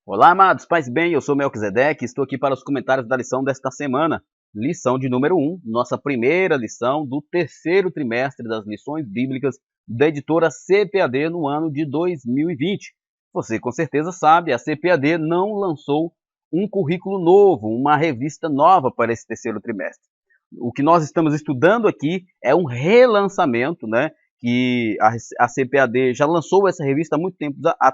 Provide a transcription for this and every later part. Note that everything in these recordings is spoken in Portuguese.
Olá, amados, paz e bem, eu sou Melquisedeque e estou aqui para os comentários da lição desta semana. Lição de número 1, nossa primeira lição do terceiro trimestre das lições bíblicas da editora CPAD no ano de 2020. Você com certeza sabe, a CPAD não lançou um currículo novo, uma revista nova para esse terceiro trimestre. O que nós estamos estudando aqui é um relançamento, né? Que a CPAD já lançou essa revista há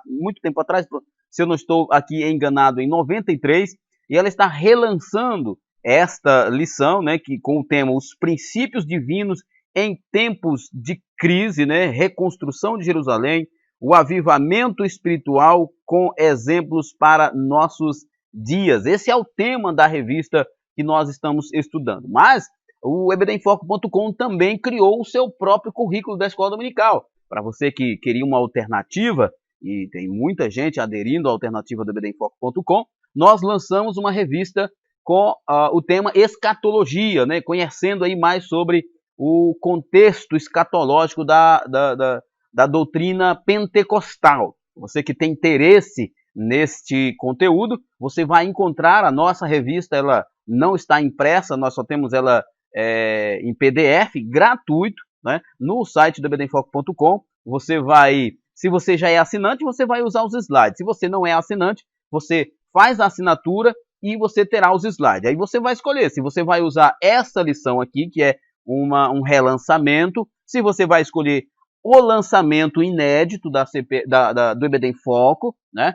muito tempo atrás, se eu não estou aqui enganado, em 93, e ela está relançando esta lição, né, que com o tema Os Princípios Divinos em Tempos de Crise, né, Reconstrução de Jerusalém, o avivamento espiritual com exemplos para nossos dias. Esse é o tema da revista que nós estamos estudando. Mas o ebdemfoco.com também criou o seu próprio currículo da escola dominical. Para você que queria uma alternativa, e tem muita gente aderindo à alternativa do ebdemfoco.com, nós lançamos uma revista com o tema escatologia, né? Conhecendo aí mais sobre o contexto escatológico da doutrina pentecostal. Você que tem interesse neste conteúdo, você vai encontrar a nossa revista, ela não está impressa, nós só temos ela em PDF, gratuito, né? No site do ebdemfoco.com, você vai, se você já é assinante, você vai usar os slides. Se você não é assinante, você faz a assinatura e você terá os slides. Aí você vai escolher se você vai usar essa lição aqui, que é um relançamento, se você vai escolher o lançamento inédito do EBD em Foco, né?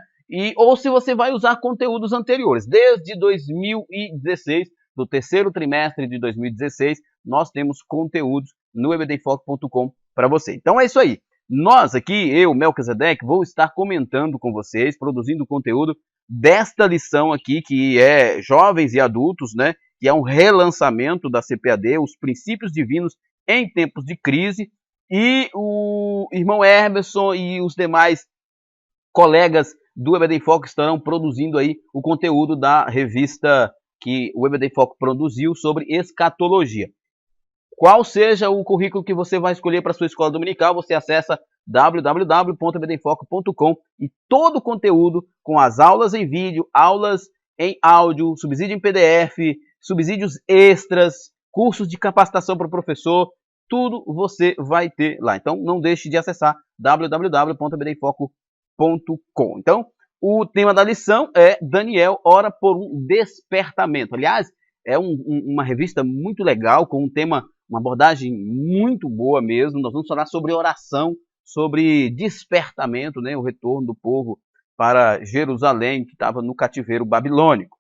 Ou se você vai usar conteúdos anteriores. Desde 2016, do terceiro trimestre de 2016, nós temos conteúdos no ebdemfoco.com para você. Então é isso aí. Nós aqui, eu, Melquisedeque, vou estar comentando com vocês, produzindo conteúdo desta lição aqui, que é Jovens e Adultos, né? Que é um relançamento da CPAD, os princípios divinos em tempos de crise. E o irmão Herberson e os demais colegas do EBD em Foco estarão produzindo aí o conteúdo da revista que o EBD em Foco produziu sobre escatologia. Qual seja o currículo que você vai escolher para a sua escola dominical, você acessa www.ebdemfoco.com e todo o conteúdo com as aulas em vídeo, aulas em áudio, subsídio em PDF, subsídios extras, cursos de capacitação para o professor, tudo você vai ter lá. Então não deixe de acessar www.ebdemfoco.com. Então, o tema da lição é Daniel ora por um despertamento. Aliás, é uma revista muito legal, com um tema, uma abordagem muito boa mesmo. Nós vamos falar sobre oração, sobre despertamento, né? O retorno do povo para Jerusalém, que estava no cativeiro babilônico.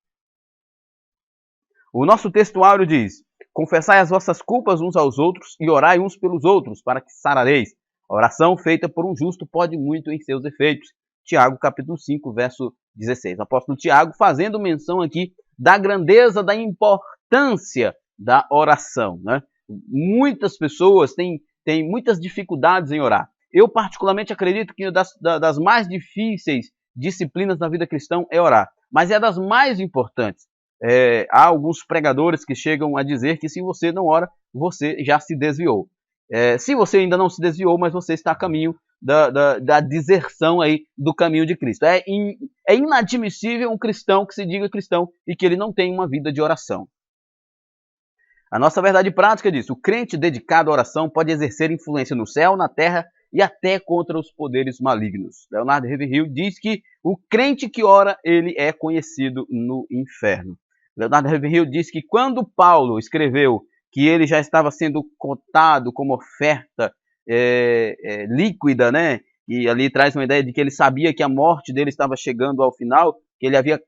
O nosso textuário diz: confessai as vossas culpas uns aos outros e orai uns pelos outros, para que sarareis. A oração feita por um justo pode muito em seus efeitos. Tiago, capítulo 5, verso 16. O apóstolo Tiago fazendo menção aqui da grandeza, da importância da oração, né? Muitas pessoas têm muitas dificuldades em orar. Eu particularmente acredito que das mais difíceis disciplinas na vida cristã é orar, mas é das mais importantes. Há alguns pregadores que chegam a dizer que se você não ora, você já se desviou. Se você ainda não se desviou, mas você está a caminho da deserção aí do caminho de Cristo. É inadmissível um cristão que se diga cristão e que ele não tem uma vida de oração. A nossa verdade prática diz: o crente dedicado à oração pode exercer influência no céu, na terra e até contra os poderes malignos. Leonardo Ravenhill diz que o crente que ora, ele é conhecido no inferno. Leonardo Ravenhill diz que quando Paulo escreveu que ele já estava sendo cotado como oferta líquida, né? E ali traz uma ideia de que ele sabia que a morte dele estava chegando ao final, que ele havia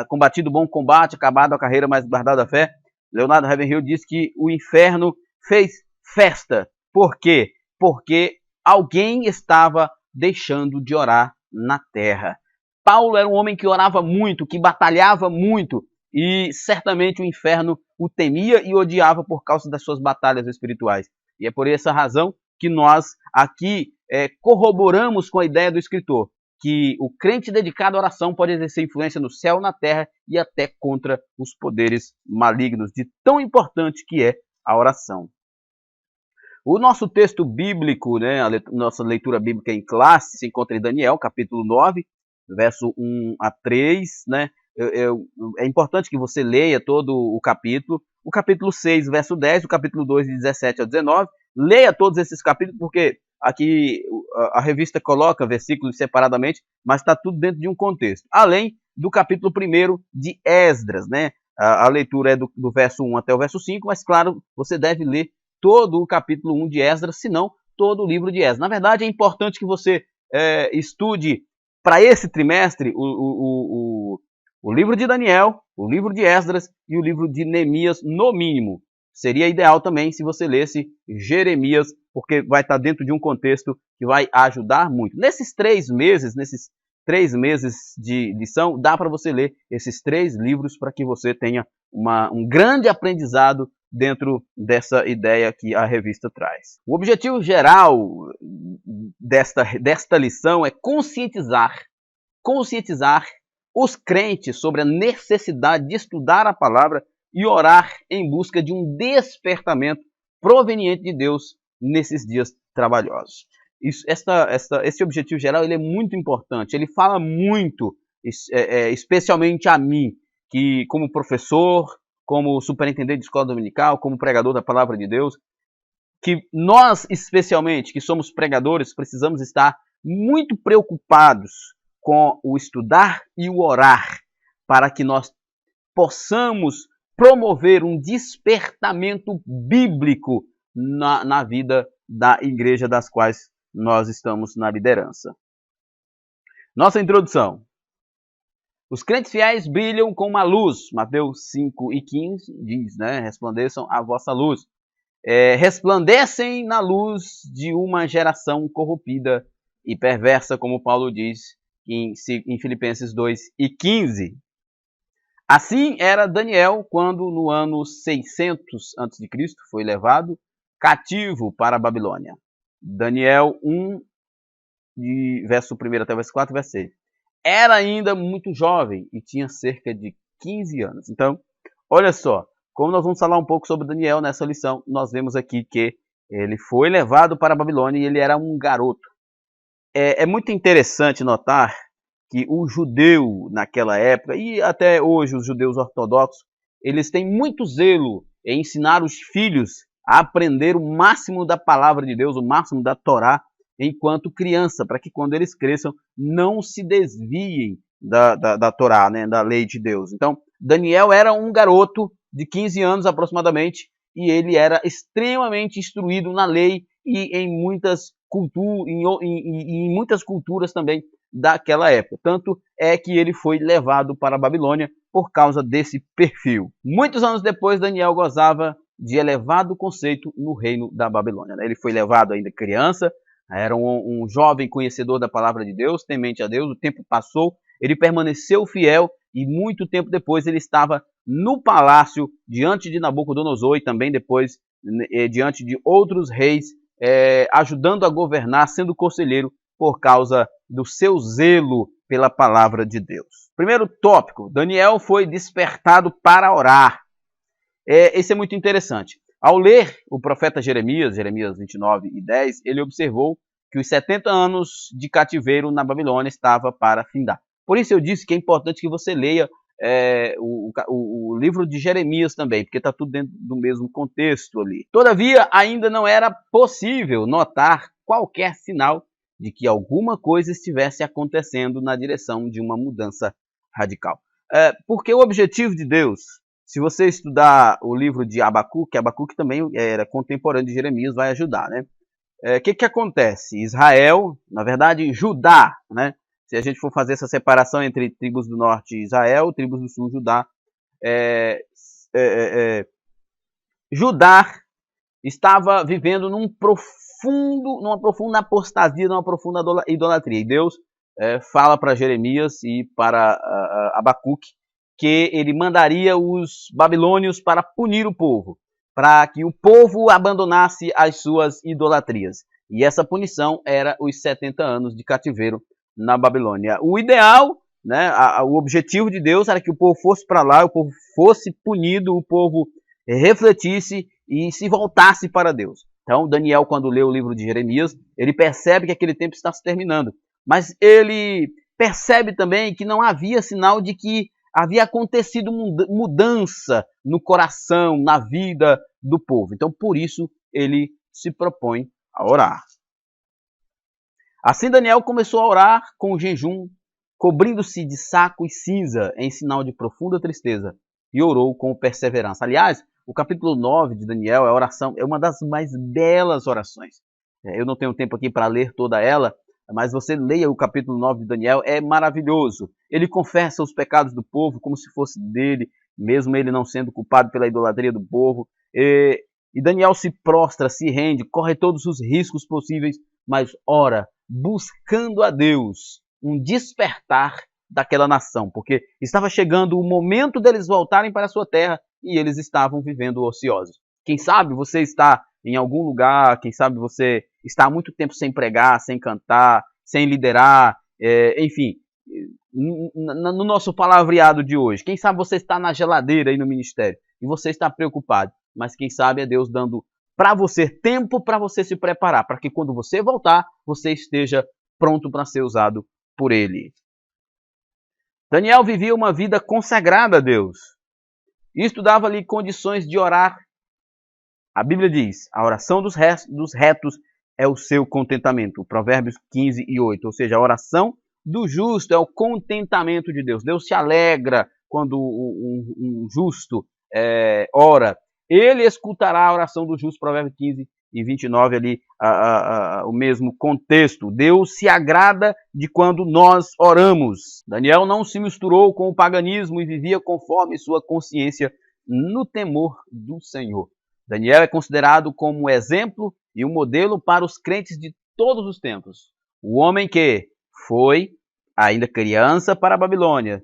combatido o bom combate, acabado a carreira, mas guardado a fé. Leonardo Ravenhill diz que o inferno fez festa. Por quê? Porque alguém estava deixando de orar na terra. Paulo era um homem que orava muito, que batalhava muito, e certamente o inferno o temia e odiava por causa das suas batalhas espirituais. E é por essa razão que nós aqui corroboramos com a ideia do escritor, que o crente dedicado à oração pode exercer influência no céu, na terra e até contra os poderes malignos, de tão importante que é a oração. O nosso texto bíblico, né, a nossa leitura bíblica em classe, se encontra em Daniel, capítulo 9, verso 1 a 3, né? É importante que você leia todo o capítulo 6, verso 10, o capítulo 2, de 17 a 19, leia todos esses capítulos, porque aqui a revista coloca versículos separadamente, mas está tudo dentro de um contexto. Além do capítulo 1 de Esdras, né? A leitura é do verso 1 até o verso 5, mas claro, você deve ler todo o capítulo 1 de Esdras, se não todo o livro de Esdras. Na verdade, é importante que você estude para esse trimestre o livro de Daniel, o livro de Esdras e o livro de Neemias, no mínimo. Seria ideal também se você lesse Jeremias, porque vai estar dentro de um contexto que vai ajudar muito. Nesses 3 meses de lição, dá para você ler esses 3 livros para que você tenha um grande aprendizado dentro dessa ideia que a revista traz. O objetivo geral desta lição é conscientizar os crentes sobre a necessidade de estudar a palavra e orar em busca de um despertamento proveniente de Deus nesses dias trabalhosos. Esse objetivo geral ele é muito importante, ele fala muito, especialmente a mim, que como professor, como superintendente de escola dominical, como pregador da palavra de Deus, que nós, especialmente, que somos pregadores, precisamos estar muito preocupados com o estudar e o orar, para que nós possamos promover um despertamento bíblico na vida da igreja das quais nós estamos na liderança. Nossa introdução. Os crentes fiéis brilham com uma luz. Mateus 5:15 diz, né? Resplandeçam a vossa luz. Resplandecem na luz de uma geração corrompida e perversa, como Paulo diz em Filipenses 2:15. Assim era Daniel quando no ano 600 a.C. foi levado cativo para a Babilônia. Daniel 1, de verso 1 até o verso 4, verso 6. Era ainda muito jovem e tinha cerca de 15 anos. Então, olha só, como nós vamos falar um pouco sobre Daniel nessa lição, nós vemos aqui que ele foi levado para a Babilônia e ele era um garoto. É muito interessante notar que o judeu naquela época, e até hoje os judeus ortodoxos, eles têm muito zelo em ensinar os filhos a aprender o máximo da palavra de Deus, o máximo da Torá, enquanto criança, para que quando eles cresçam não se desviem da Torá, né, da lei de Deus. Então, Daniel era um garoto de 15 anos aproximadamente, e ele era extremamente instruído na lei e em muitas culturas também daquela época. Tanto é que ele foi levado para a Babilônia por causa desse perfil. Muitos anos depois, Daniel gozava de elevado conceito no reino da Babilônia. Ele foi levado ainda criança, era um jovem conhecedor da palavra de Deus, temente a Deus. O tempo passou, ele permaneceu fiel e muito tempo depois ele estava no palácio diante de Nabucodonosor e também depois diante de outros reis, ajudando a governar, sendo conselheiro por causa do seu zelo pela palavra de Deus. Primeiro tópico, Daniel foi despertado para orar. Esse é muito interessante. Ao ler o profeta Jeremias 29:10, ele observou que os 70 anos de cativeiro na Babilônia estava para findar. Por isso eu disse que é importante que você leia o livro de Jeremias também, porque está tudo dentro do mesmo contexto ali. Todavia, ainda não era possível notar qualquer sinal de que alguma coisa estivesse acontecendo na direção de uma mudança radical. Porque o objetivo de Deus, se você estudar o livro de Abacuque também era contemporâneo de Jeremias, vai ajudar, né? Que acontece? Israel, na verdade, Judá, né? Se a gente for fazer essa separação entre tribos do norte Israel, tribos do sul Judá, Judá estava vivendo numa profunda apostasia, numa profunda idolatria. E Deus fala para Jeremias e para Abacuque que ele mandaria os babilônios para punir o povo, para que o povo abandonasse as suas idolatrias. E essa punição era os 70 anos de cativeiro na Babilônia. O ideal, né, o objetivo de Deus era que o povo fosse para lá, o povo fosse punido, o povo refletisse e se voltasse para Deus. Então, Daniel, quando lê o livro de Jeremias, ele percebe que aquele tempo está se terminando. Mas ele percebe também que não havia sinal de que havia acontecido mudança no coração, na vida do povo. Então, por isso, ele se propõe a orar. Assim, Daniel começou a orar com o jejum, cobrindo-se de saco e cinza, em sinal de profunda tristeza, e orou com perseverança. Aliás, o capítulo 9 de Daniel, a oração, é uma das mais belas orações. Eu não tenho tempo aqui para ler toda ela, mas você leia o capítulo 9 de Daniel, é maravilhoso. Ele confessa os pecados do povo como se fosse dele, mesmo ele não sendo culpado pela idolatria do povo. E Daniel se prostra, se rende, corre todos os riscos possíveis, mas ora, buscando a Deus, um despertar daquela nação, porque estava chegando o momento deles voltarem para a sua terra e eles estavam vivendo ociosos. Quem sabe você está em algum lugar, quem sabe você está há muito tempo sem pregar, sem cantar, sem liderar, enfim, no nosso palavreado de hoje. Quem sabe você está na geladeira aí no ministério e você está preocupado, mas quem sabe é Deus dando para você tempo para você se preparar, para que quando você voltar, você esteja pronto para ser usado por Ele. Daniel vivia uma vida consagrada a Deus. Isto dava-lhe condições de orar. A Bíblia diz, a oração dos retos é o seu contentamento. Provérbios 15 e 8. Ou seja, a oração do justo é o contentamento de Deus. Deus se alegra quando um justo ora. Ele escutará a oração do justo, Provérbios 15 e 29, ali, o mesmo contexto. Deus se agrada de quando nós oramos. Daniel não se misturou com o paganismo e vivia conforme sua consciência no temor do Senhor. Daniel é considerado como exemplo e um modelo para os crentes de todos os tempos. O homem que foi, ainda criança, para a Babilônia,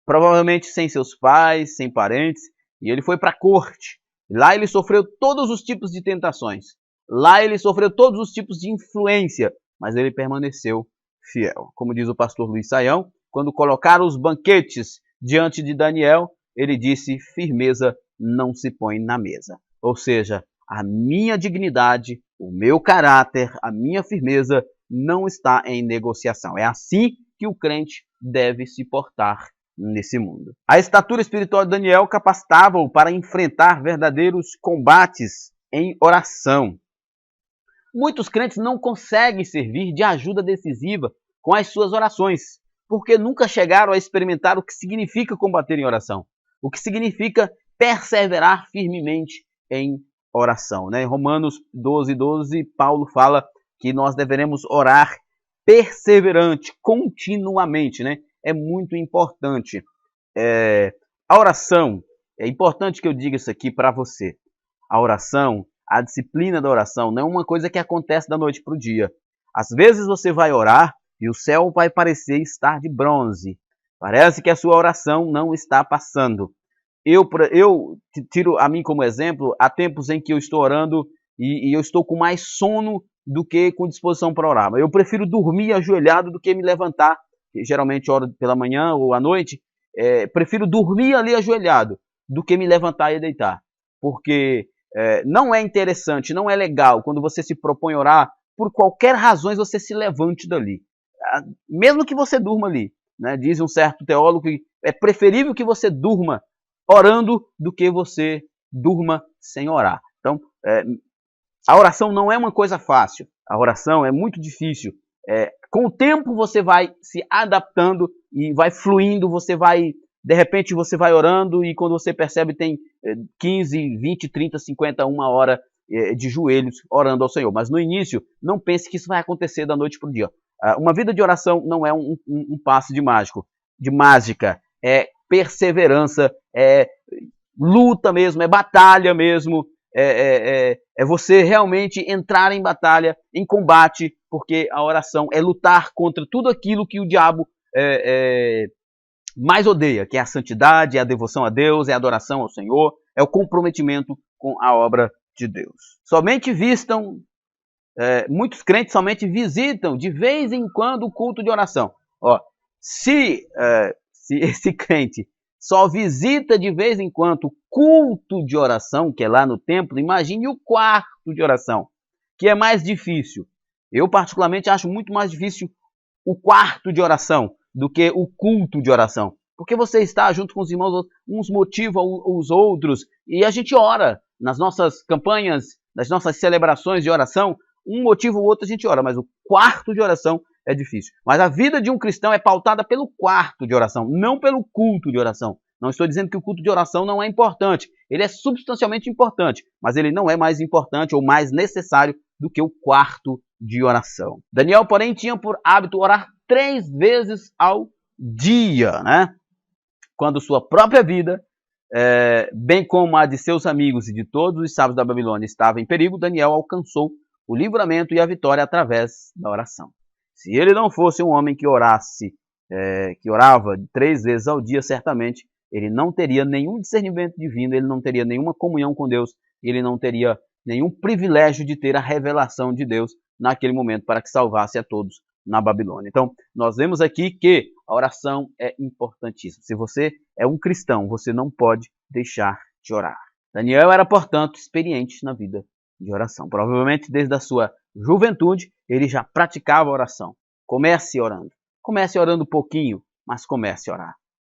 provavelmente sem seus pais, sem parentes, e ele foi para a corte. Lá ele sofreu todos os tipos de tentações. Lá ele sofreu todos os tipos de influência, mas ele permaneceu fiel. Como diz o pastor Luiz Saião, quando colocaram os banquetes diante de Daniel, ele disse, firmeza não se põe na mesa. Ou seja, a minha dignidade, o meu caráter, a minha firmeza não está em negociação. É assim que o crente deve se portar nesse mundo. A estatura espiritual de Daniel capacitava-o para enfrentar verdadeiros combates em oração. Muitos crentes não conseguem servir de ajuda decisiva com as suas orações, porque nunca chegaram a experimentar o que significa combater em oração, o que significa perseverar firmemente em oração. Em Romanos 12, Paulo fala que nós deveremos orar perseverante, continuamente. É muito importante. A oração, é importante que eu diga isso aqui para você. A oração, a disciplina da oração, não é uma coisa que acontece da noite para o dia. Às vezes você vai orar e o céu vai parecer estar de bronze. Parece que a sua oração não está passando. Eu tiro a mim como exemplo, há tempos em que eu estou orando e eu estou com mais sono do que com disposição para orar. Eu prefiro dormir ajoelhado do que me levantar. Geralmente oro pela manhã ou à noite. Prefiro dormir ali ajoelhado do que me levantar e deitar. Porque não é interessante, não é legal quando você se propõe a orar, por qualquer razão você se levante dali. Mesmo que você durma ali. Diz um certo teólogo que é preferível que você durma orando do que você durma sem orar. Então, a oração não é uma coisa fácil. A oração é muito difícil. Com o tempo você vai se adaptando e vai fluindo, de repente você vai orando e quando você percebe tem 15, 20, 30, 50, 1 hora de joelhos orando ao Senhor. Mas no início, não pense que isso vai acontecer da noite para o dia. Uma vida de oração não é um passe de mágica. É perseverança, é luta mesmo, é batalha mesmo. É você realmente entrar em batalha, em combate, porque a oração é lutar contra tudo aquilo que o diabo mais odeia, que é a santidade, é a devoção a Deus, é a adoração ao Senhor, é o comprometimento com a obra de Deus. Muitos crentes somente visitam de vez em quando o culto de oração. Se esse crente só visita de vez em quando o culto de oração, que é lá no templo, imagine o quarto de oração, que é mais difícil. Eu particularmente acho muito mais difícil o quarto de oração do que o culto de oração. Porque você está junto com os irmãos, uns motivam os outros, e a gente ora nas nossas campanhas, nas nossas celebrações de oração, um motivo ou outro a gente ora, mas o quarto de oração é difícil. Mas a vida de um cristão é pautada pelo quarto de oração, não pelo culto de oração. Não estou dizendo que o culto de oração não é importante, ele é substancialmente importante, mas ele não é mais importante ou mais necessário do que o quarto de oração. Daniel, porém, tinha por hábito orar 3 vezes ao dia, né? Quando sua própria vida, bem como a de seus amigos e de todos os sábios da Babilônia, estava em perigo, Daniel alcançou o livramento e a vitória através da oração. Se ele não fosse um homem que orava 3 vezes ao dia, certamente ele não teria nenhum discernimento divino, ele não teria nenhuma comunhão com Deus, ele não teria nenhum privilégio de ter a revelação de Deus naquele momento para que salvasse a todos na Babilônia. Então, nós vemos aqui que a oração é importantíssima. Se você é um cristão, você não pode deixar de orar. Daniel era, portanto, experiente na vida de oração. Provavelmente desde a sua juventude ele já praticava a oração. Comece orando. Comece orando pouquinho, mas comece a orar.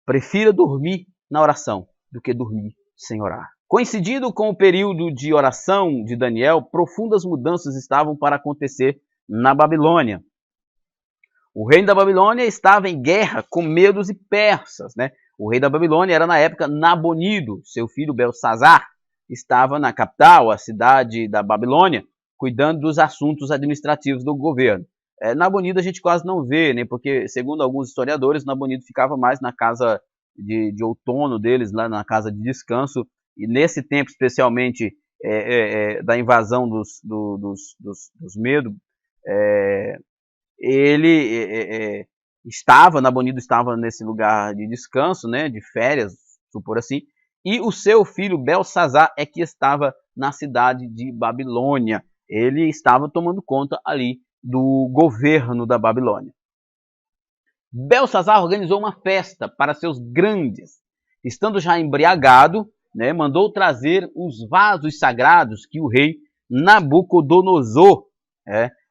Prefira dormir na oração do que dormir sem orar. Coincidindo com o período de oração de Daniel, profundas mudanças estavam para acontecer na Babilônia. O reino da Babilônia estava em guerra com medos e persas, né? O rei da Babilônia era na época Nabonido, seu filho Belsazar estava na capital, a cidade da Babilônia, cuidando dos assuntos administrativos do governo. Nabonido a gente quase não vê, né? Porque, segundo alguns historiadores, Nabonido ficava mais na casa de outono deles, lá na casa de descanso, e nesse tempo, especialmente, da invasão dos medos, Nabonido estava nesse lugar de descanso, né, de férias, supor assim, e o seu filho Belsazar é que estava na cidade de Babilônia. Ele estava tomando conta ali do governo da Babilônia. Belsazar organizou uma festa para seus grandes. Estando já embriagado, né, mandou trazer os vasos sagrados que o rei Nabucodonosor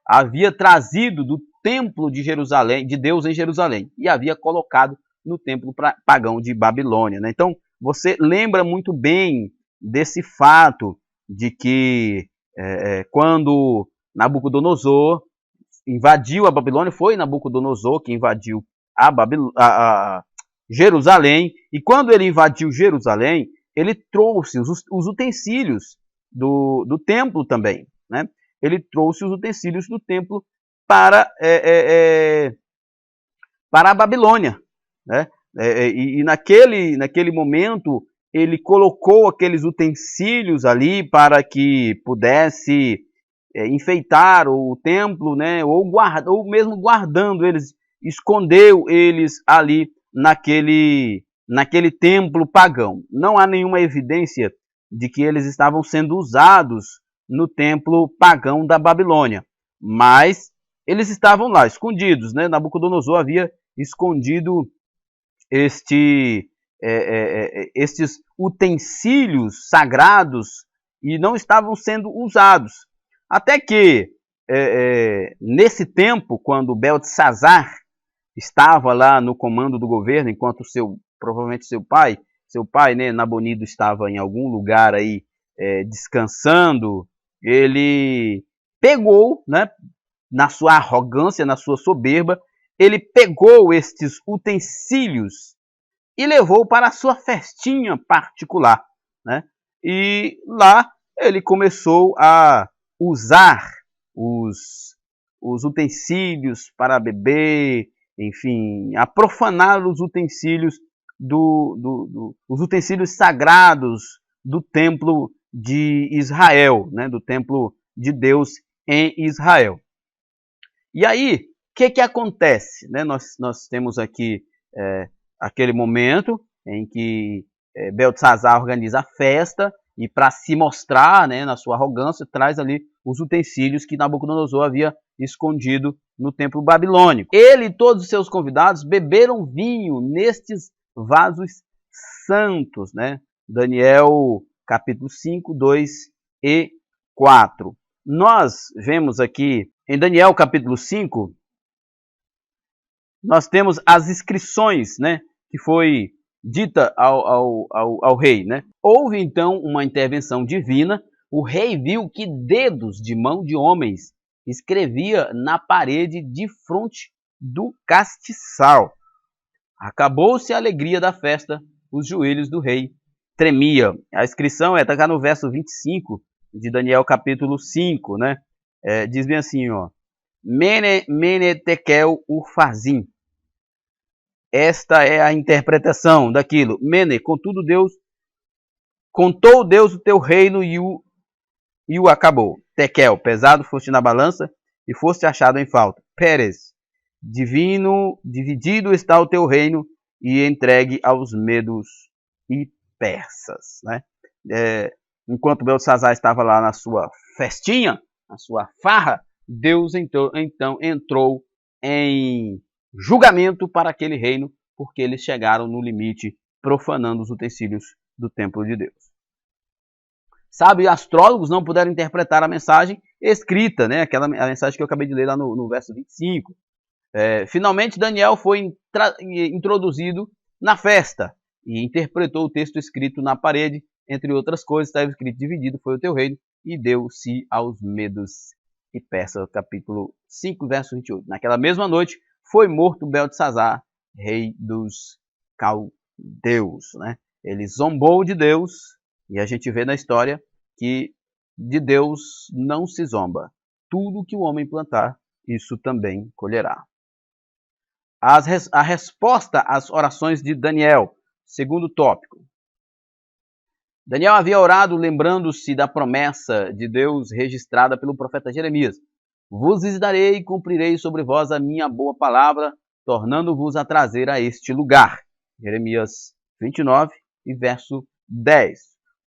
havia trazido do templo de Jerusalém, de Deus em Jerusalém, e havia colocado no templo pagão de Babilônia, né? Então, você lembra muito bem desse fato de que quando Nabucodonosor invadiu a Babilônia, foi Nabucodonosor que invadiu a Jerusalém, e quando ele invadiu Jerusalém, ele trouxe os utensílios do templo também, né? Ele trouxe os utensílios do templo para a Babilônia, né? E naquele momento ele colocou aqueles utensílios ali para que pudesse enfeitar o templo, né? Ou mesmo guardando eles, escondeu eles ali naquele templo pagão. Não há nenhuma evidência de que eles estavam sendo usados no templo pagão da Babilônia, mas eles estavam lá, escondidos, né? Nabucodonosor havia escondido estes utensílios sagrados e não estavam sendo usados. Até que, nesse tempo, quando Beltesazar estava lá no comando do governo, enquanto provavelmente seu pai, né, Nabonido, estava em algum lugar aí descansando, ele pegou, né, na sua arrogância, na sua soberba, ele pegou estes utensílios e levou para a sua festinha particular, né? E lá ele começou a usar os utensílios para beber, enfim, a profanar os utensílios os utensílios sagrados do templo de Israel, né? Do templo de Deus em Israel. E aí, o que acontece? Né? Nós temos aqui aquele momento em que Beltesazar organiza a festa e, para se mostrar, né, na sua arrogância, traz ali os utensílios que Nabucodonosor havia escondido no templo babilônico. Ele e todos os seus convidados beberam vinho nestes vasos santos, né? Daniel capítulo 5, 2 e 4. Nós vemos aqui em Daniel capítulo 5 nós temos as inscrições, né, que foi dita ao rei, né? Houve então uma intervenção divina. O rei viu que dedos de mão de homens escrevia na parede de frente do castiçal. Acabou-se a alegria da festa, os joelhos do rei tremiam. A inscrição está cá no verso 25 de Daniel capítulo 5, né? Diz bem assim, ó. Mene tekel urfazim. Esta é a interpretação daquilo. Mene, contudo Deus, contou Deus o teu reino e o acabou. Tekel, pesado foste na balança e foste achado em falta. Pérez, divino, dividido está o teu reino e entregue aos medos e persas, né? Enquanto Beltesazar estava lá na sua festinha, na sua farra, Deus então entrou em julgamento para aquele reino, porque eles chegaram no limite, profanando os utensílios do templo de Deus. Sabe, astrólogos não puderam interpretar a mensagem escrita, né? A mensagem que eu acabei de ler lá no verso 25. Finalmente, Daniel foi introduzido na festa e interpretou o texto escrito na parede. Entre outras coisas, estava escrito: dividido foi o teu reino e deu-se aos medos e persas. Capítulo 5, verso 28. Naquela mesma noite foi morto Beltesazar, rei dos caldeus, né? Ele zombou de Deus, e a gente vê na história que de Deus não se zomba. Tudo que o homem plantar, isso também colherá. A resposta às orações de Daniel, segundo tópico. Daniel havia orado lembrando-se da promessa de Deus registrada pelo profeta Jeremias. Vos darei e cumprirei sobre vós a minha boa palavra, tornando-vos a trazer a este lugar. Jeremias 29 e verso 10.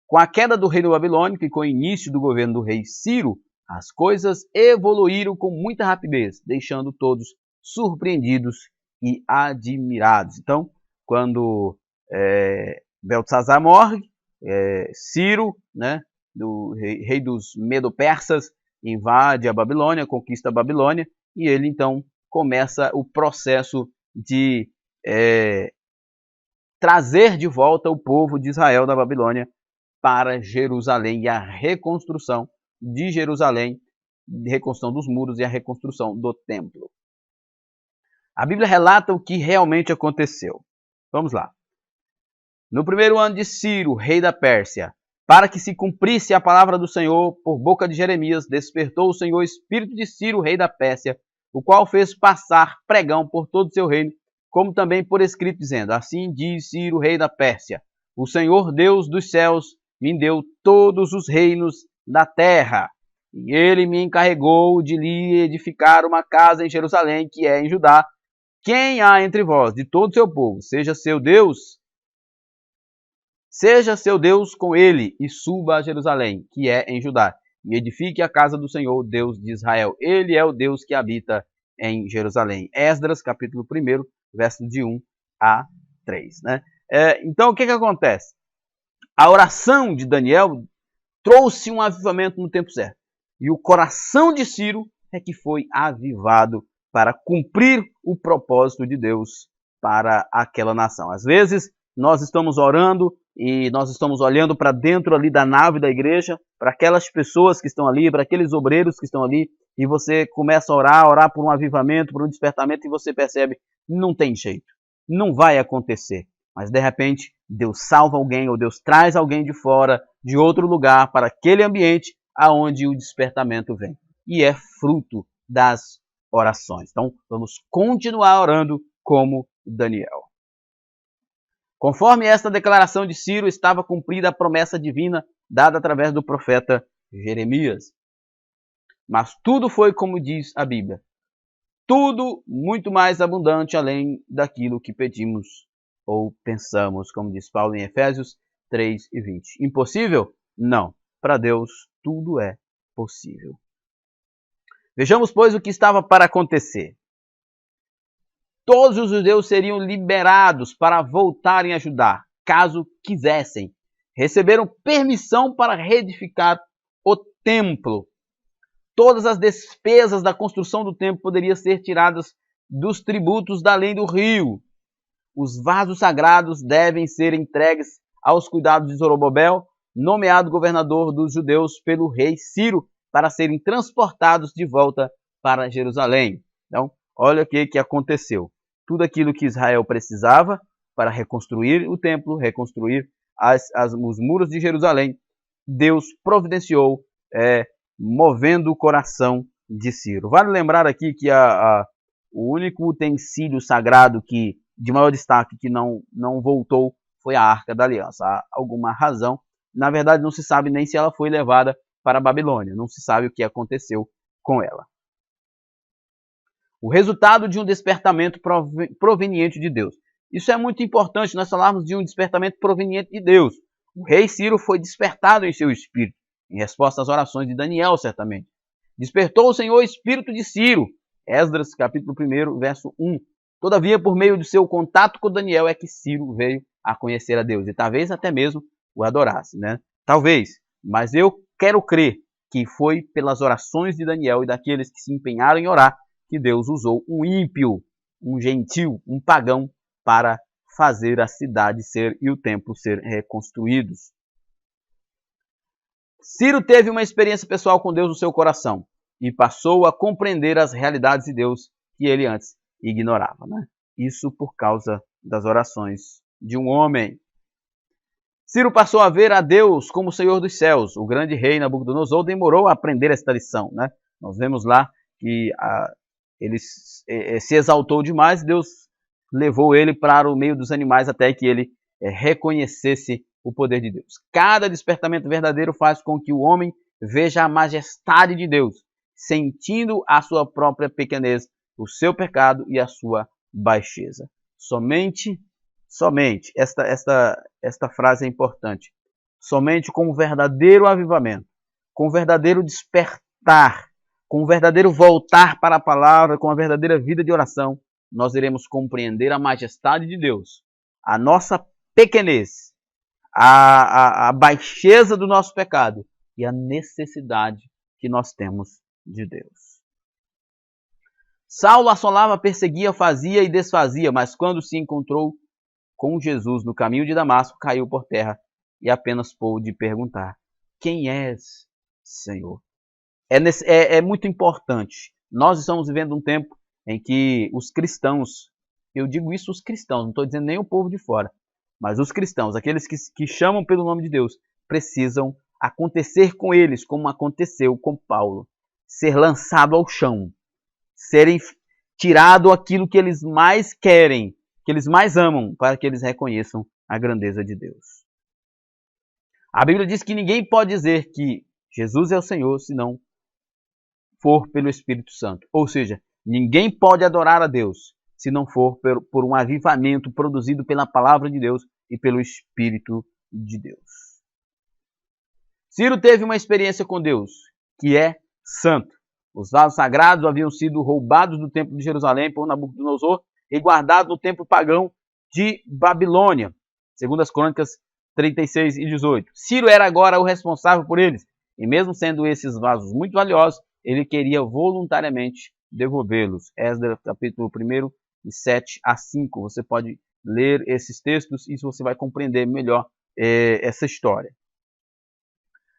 Com a queda do reino babilônico e com o início do governo do rei Ciro, as coisas evoluíram com muita rapidez, deixando todos surpreendidos e admirados. Então, quando Beltesazar morre, Ciro, né, do rei dos Medo-Persas, invade a Babilônia, conquista a Babilônia, e ele então começa o processo de trazer de volta o povo de Israel da Babilônia para Jerusalém, e a reconstrução de Jerusalém, a reconstrução dos muros e a reconstrução do templo. A Bíblia relata o que realmente aconteceu. Vamos lá. No primeiro ano de Ciro, rei da Pérsia, para que se cumprisse a palavra do Senhor por boca de Jeremias, despertou o Senhor o espírito de Ciro, rei da Pérsia, o qual fez passar pregão por todo o seu reino, como também por escrito, dizendo: assim diz Ciro, rei da Pérsia, o Senhor Deus dos céus me deu todos os reinos da terra, e ele me encarregou de lhe edificar uma casa em Jerusalém, que é em Judá. Quem há entre vós, de todo o seu povo, seja seu Deus com ele, e suba a Jerusalém, que é em Judá, e edifique a casa do Senhor, Deus de Israel. Ele é o Deus que habita em Jerusalém. Esdras, capítulo 1, verso de 1 a 3. Né? Então, o que acontece? A oração de Daniel trouxe um avivamento no tempo certo. E o coração de Ciro é que foi avivado para cumprir o propósito de Deus para aquela nação. Às vezes, nós estamos orando e nós estamos olhando para dentro ali da nave da igreja, para aquelas pessoas que estão ali, para aqueles obreiros que estão ali, e você começa a orar por um avivamento, por um despertamento, e você percebe, não tem jeito, não vai acontecer. Mas de repente, Deus salva alguém, ou Deus traz alguém de fora, de outro lugar, para aquele ambiente aonde o despertamento vem. E é fruto das orações. Então, vamos continuar orando como Daniel. Conforme esta declaração de Ciro, estava cumprida a promessa divina dada através do profeta Jeremias. Mas tudo foi como diz a Bíblia. Tudo muito mais abundante além daquilo que pedimos ou pensamos, como diz Paulo em Efésios 3 e 20. Impossível? Não. Para Deus, tudo é possível. Vejamos, pois, o que estava para acontecer. Todos os judeus seriam liberados para voltarem a Judá, caso quisessem. Receberam permissão para reedificar o templo. Todas as despesas da construção do templo poderiam ser tiradas dos tributos da além do rio. Os vasos sagrados devem ser entregues aos cuidados de Zorobabel, nomeado governador dos judeus pelo rei Ciro, para serem transportados de volta para Jerusalém. Então, olha o que aconteceu. Tudo aquilo que Israel precisava para reconstruir o templo, reconstruir os muros de Jerusalém, Deus providenciou, movendo o coração de Ciro. Vale lembrar aqui que o único utensílio sagrado que de maior destaque que não voltou foi a Arca da Aliança. Há alguma razão. Na verdade, não se sabe nem se ela foi levada para a Babilônia. Não se sabe o que aconteceu com ela. O resultado de um despertamento proveniente de Deus. Isso é muito importante, nós falarmos de um despertamento proveniente de Deus. O rei Ciro foi despertado em seu espírito, em resposta às orações de Daniel, certamente. Despertou o Senhor o espírito de Ciro. Esdras, capítulo 1, verso 1. Todavia, por meio de seu contato com Daniel, é que Ciro veio a conhecer a Deus. E talvez até mesmo o adorasse, né? Talvez. Mas eu quero crer que foi pelas orações de Daniel e daqueles que se empenharam em orar que Deus usou um ímpio, um gentil, um pagão para fazer a cidade e o templo ser reconstruídos. Ciro teve uma experiência pessoal com Deus no seu coração e passou a compreender as realidades de Deus que ele antes ignorava, né? Isso por causa das orações de um homem. Ciro passou a ver a Deus como Senhor dos céus. O grande rei Nabucodonosor demorou a aprender esta lição, né? Nós vemos lá que ele se exaltou demais, Deus levou ele para o meio dos animais até que ele reconhecesse o poder de Deus. Cada despertamento verdadeiro faz com que o homem veja a majestade de Deus, sentindo a sua própria pequenez, o seu pecado e a sua baixeza. Somente, esta frase é importante, somente com o verdadeiro avivamento, com o verdadeiro despertar, com o verdadeiro voltar para a palavra, com a verdadeira vida de oração, nós iremos compreender a majestade de Deus, a nossa pequenez, a baixeza do nosso pecado e a necessidade que nós temos de Deus. Saulo assolava, perseguia, fazia e desfazia, mas quando se encontrou com Jesus no caminho de Damasco, caiu por terra e apenas pôde perguntar: quem és, Senhor? É muito importante. Nós estamos vivendo um tempo em que os cristãos, eu digo isso os cristãos, não estou dizendo nem o povo de fora, mas os cristãos, aqueles que chamam pelo nome de Deus, precisam acontecer com eles como aconteceu com Paulo, ser lançado ao chão, serem tirado aquilo que eles mais querem, que eles mais amam, para que eles reconheçam a grandeza de Deus. A Bíblia diz que ninguém pode dizer que Jesus é o Senhor se não for pelo Espírito Santo. Ou seja, ninguém pode adorar a Deus se não for por um avivamento produzido pela palavra de Deus e pelo Espírito de Deus. Ciro teve uma experiência com Deus, que é santo. Os vasos sagrados haviam sido roubados do templo de Jerusalém por Nabucodonosor e guardados no templo pagão de Babilônia, segundo as Crônicas 36 e 18. Ciro era agora o responsável por eles, e mesmo sendo esses vasos muito valiosos, ele queria voluntariamente devolvê-los. Esdras, capítulo 1, de 7 a 5. Você pode ler esses textos e você vai compreender melhor essa história.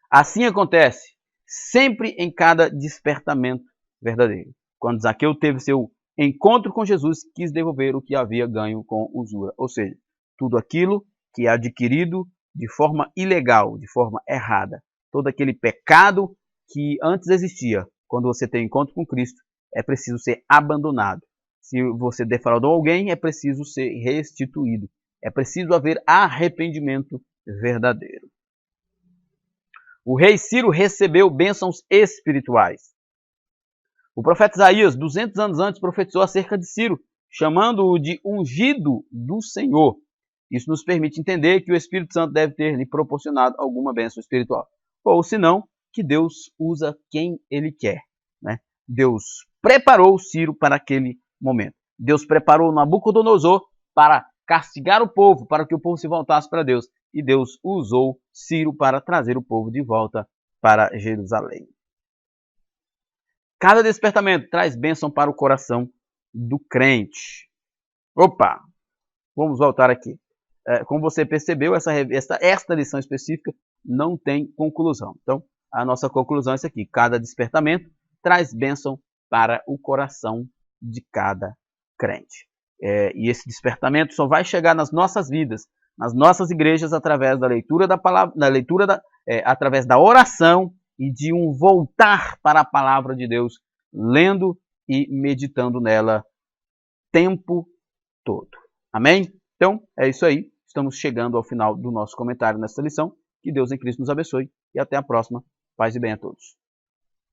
Assim acontece sempre em cada despertamento verdadeiro. Quando Zaqueu teve seu encontro com Jesus, quis devolver o que havia ganho com usura. Ou seja, tudo aquilo que é adquirido de forma ilegal, de forma errada. Todo aquele pecado que antes existia. Quando você tem encontro com Cristo, é preciso ser abandonado. Se você defraudou alguém, é preciso ser restituído. É preciso haver arrependimento verdadeiro. O rei Ciro recebeu bênçãos espirituais. O profeta Isaías, 200 anos antes, profetizou acerca de Ciro, chamando-o de ungido do Senhor. Isso nos permite entender que o Espírito Santo deve ter lhe proporcionado alguma bênção espiritual. Ou, se não, que Deus usa quem Ele quer, né? Deus preparou Ciro para aquele momento. Deus preparou Nabucodonosor para castigar o povo, para que o povo se voltasse para Deus. E Deus usou Ciro para trazer o povo de volta para Jerusalém. Cada despertamento traz bênção para o coração do crente. Opa! Vamos voltar aqui. Como você percebeu, esta lição específica não tem conclusão. Então, a nossa conclusão é essa aqui. Cada despertamento traz bênção para o coração de cada crente. E esse despertamento só vai chegar nas nossas vidas, nas nossas igrejas, através da leitura da palavra, através da oração e de um voltar para a palavra de Deus, lendo e meditando nela tempo todo. Amém? Então, é isso aí. Estamos chegando ao final do nosso comentário nesta lição. Que Deus em Cristo nos abençoe e até a próxima. Paz e bem a todos.